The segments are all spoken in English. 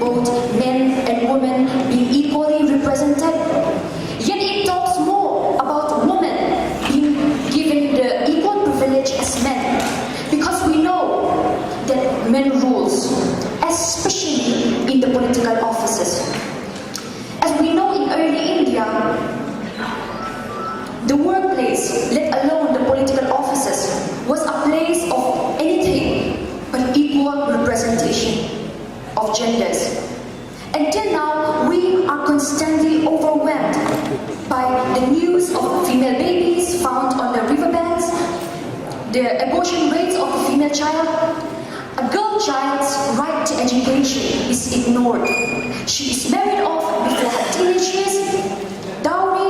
both men and women being equally represented. Yet it talks more about women being given the equal privilege as men, because we know that men rules, especially in the political offices. As we know, in early India, the workplace, let alone the political offices, was a place of anything but equal representation of genders. Until now, we are constantly overwhelmed by the news of female babies found on the riverbanks, the abortion rates of the female child. A girl child's right to education is ignored. She is married off before her teenage years. Dowry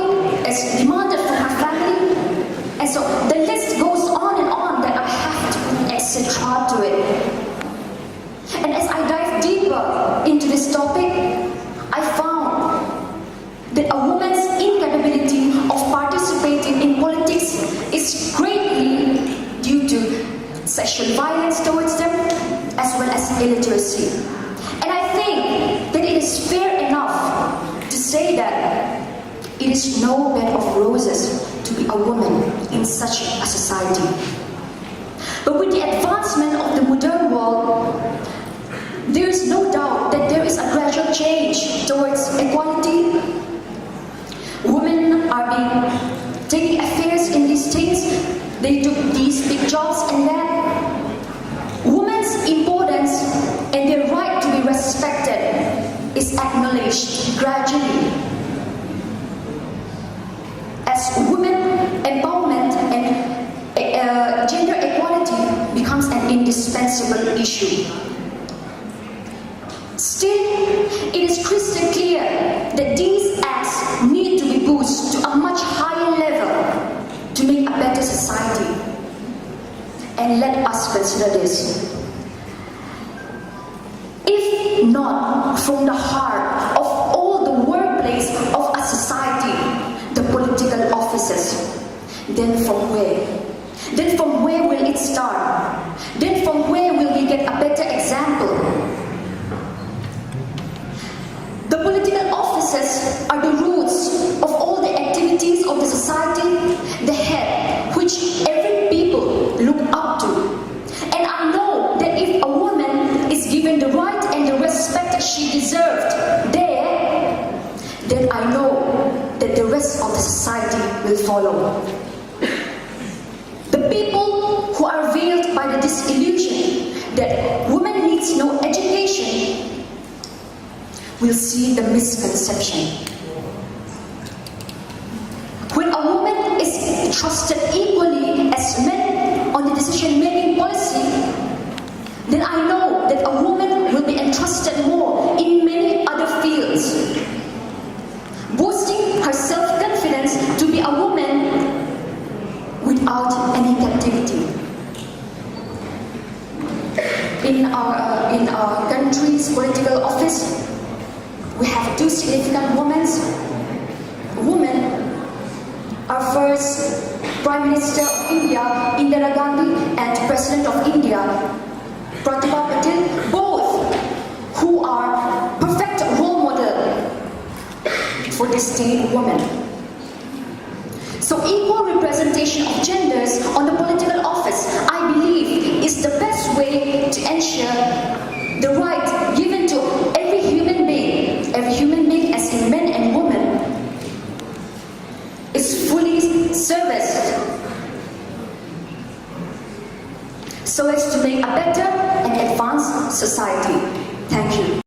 is demanded from her family. And so the list goes on that I have to put etc. to it. And as I dive deeper into this topic, I found that a woman's incapability of participating in politics is greatly due to sexual violence towards them, as well as illiteracy. And I think that it is fair enough to say that it is no bed of roses to be a woman in such a society. But with the advancement of the modern world, there is no doubt that there is a gradual change towards equality. Women are taking affairs in these things. They do these big jobs, and then women's importance and their right to be respected is acknowledged gradually. As women empowerment and gender equality becomes an indispensable issue. Still, it is crystal clear that these acts need to be pushed to a much higher level to make a better society. And let us consider this. If not from the heart of all the workplace of a society, the political offices, then from where? Then from where will it start? Then from where will we get a better example? The political offices are the roots of all the activities of the society, the head, which every people look up to. And I know that if a woman is given the right and the respect she deserved there, then I know that the rest of the society will follow. The people who are veiled by the disillusion that woman needs no education will see the misconception. When a woman is trusted equally as men on the decision-making policy, then I know that a woman will be entrusted more in many other fields, boosting her self-confidence to be a woman without any captivity. In our country's political office, we have two significant women. Our first Prime Minister of India, Indira Gandhi, and President of India, Pratibha Patil, both who are perfect role model for this state woman. So equal representation of genders on the political office, I believe, is the best way to ensure the right given to every human being as in men and women, is fully serviced so as to make a better and advanced society. Thank you.